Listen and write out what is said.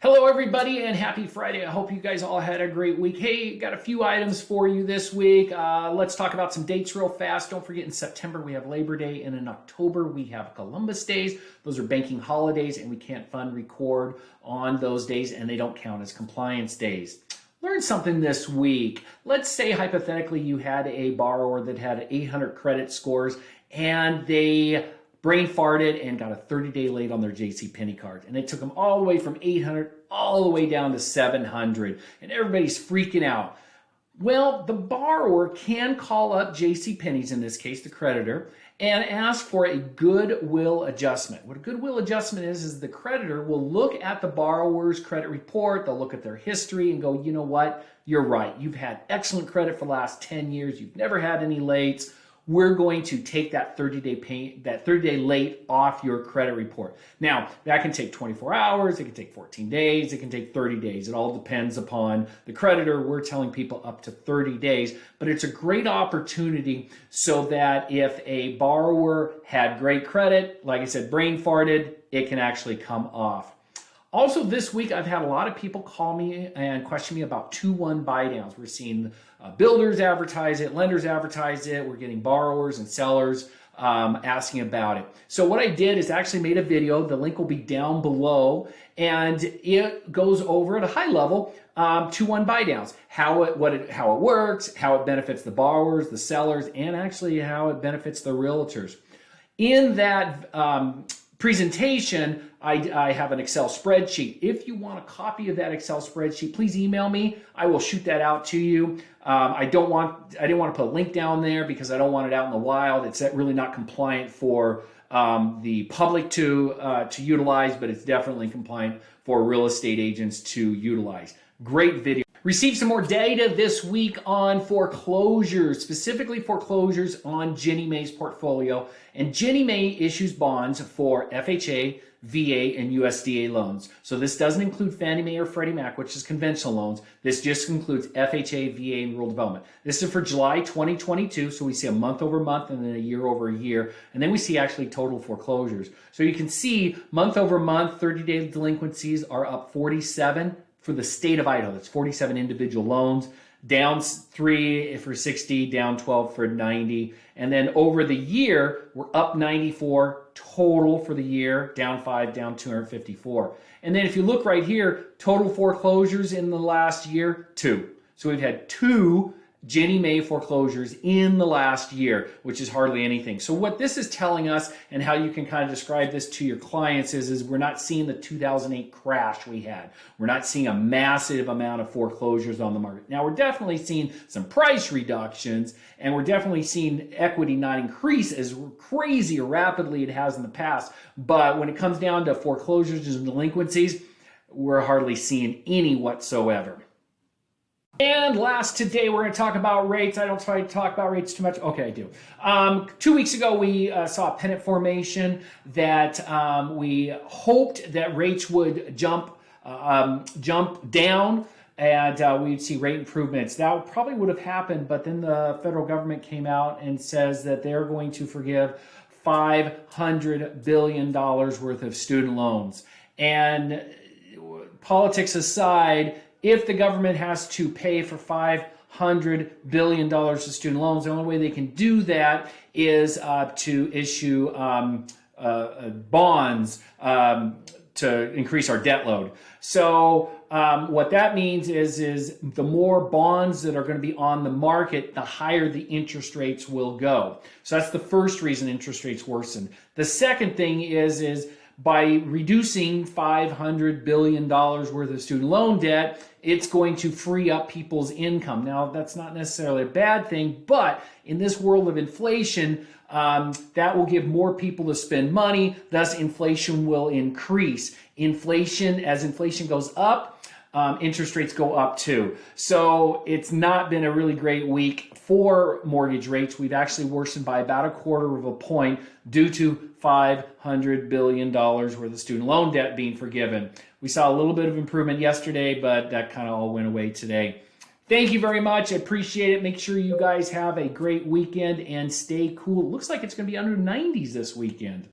Hello, everybody, and happy Friday. I hope you guys all had a great week. Hey, got a few items for you this week. Let's talk about some dates real fast. Don't forget, in September, we have Labor Day, and in October, we have Columbus Days. Those are banking holidays, and we can't fund record on those days, and they don't count as compliance days. Learn something this week. Let's say, hypothetically, you had a borrower that had 800 credit scores, and they brain farted and got a 30-day late on their JCPenney card. And it took them all the way from 800 all the way down to 700. And everybody's freaking out. Well, the borrower can call up JCPenney's, in this case, the creditor, and ask for a goodwill adjustment. What a goodwill adjustment is the creditor will look at the borrower's credit report, they'll look at their history and go, you know what, you're right. You've had excellent credit for the last 10 years. You've never had any lates. We're going to take that 30-day late off your credit report. Now, that can take 24 hours, it can take 14 days, it can take 30 days. It all depends upon the creditor. We're telling people up to 30 days, but it's a great opportunity so that if a borrower had great credit, like I said, brain farted, it can actually come off. Also, this week, I've had a lot of people call me and question me about 2-1 buydowns. We're seeing builders advertise it, lenders advertise it. We're getting borrowers and sellers asking about it. So what I did is actually made a video. The link will be down below, and it goes over at a high level 2-1 buydowns, how it works, how it benefits the borrowers, the sellers, and actually how it benefits the realtors. In that presentation, I have an Excel spreadsheet. If you want a copy of that Excel spreadsheet, please email me. I will shoot that out to you. I didn't want to put a link down there because I don't want it out in the wild. It's really not compliant for the public to utilize, but it's definitely compliant for real estate agents to utilize. Great video. Received some more data this week on foreclosures, specifically foreclosures on Ginnie Mae's portfolio. And Ginnie Mae issues bonds for FHA, VA, and USDA loans. So this doesn't include Fannie Mae or Freddie Mac, which is conventional loans. This just includes FHA, VA, and rural development. This is for July 2022, so we see a month over month and then a year over year. And then we see actually total foreclosures. So you can see month over month, 30-day delinquencies are up 47 for the state of Idaho. That's 47 individual loans, down 3 for 60, down 12 for 90. And then over the year, we're up 94 total for the year, down 5, down 254. And then if you look right here, total foreclosures in the last year, 2. So we've had 2 Ginnie Mae foreclosures in the last year, which is hardly anything. So what this is telling us, and how you can kind of describe this to your clients, is we're not seeing the 2008 crash we had. We're not seeing a massive amount of foreclosures on the market. Now, we're definitely seeing some price reductions, and we're definitely seeing equity not increase as crazy or rapidly it has in the past. But when it comes down to foreclosures and delinquencies, we're hardly seeing any whatsoever. And last today, we're going to talk about rates. I don't try to talk about rates too much. Okay, I do. 2 weeks ago, we saw a pennant formation that we hoped that rates would jump down and we'd see rate improvements. That probably would have happened, but then the federal government came out and says that they're going to forgive $500 billion worth of student loans. And politics aside, if the government has to pay for $500 billion of student loans, the only way they can do that is to issue bonds to increase our debt load. So what that means is the more bonds that are going to be on the market, the higher the interest rates will go. So that's the first reason interest rates worsen. The second thing is by reducing $500 billion worth of student loan debt, it's going to free up people's income. Now, that's not necessarily a bad thing, but in this world of inflation, that will give more people to spend money, thus inflation will increase. As inflation goes up, interest rates go up too. So it's not been a really great week for mortgage rates. We've actually worsened by about 1/4 point due to $500 billion worth of student loan debt being forgiven. We saw a little bit of improvement yesterday, but that kind of all went away today. Thank you very much. I appreciate it. Make sure you guys have a great weekend and stay cool. It looks like it's going to be under 90s this weekend.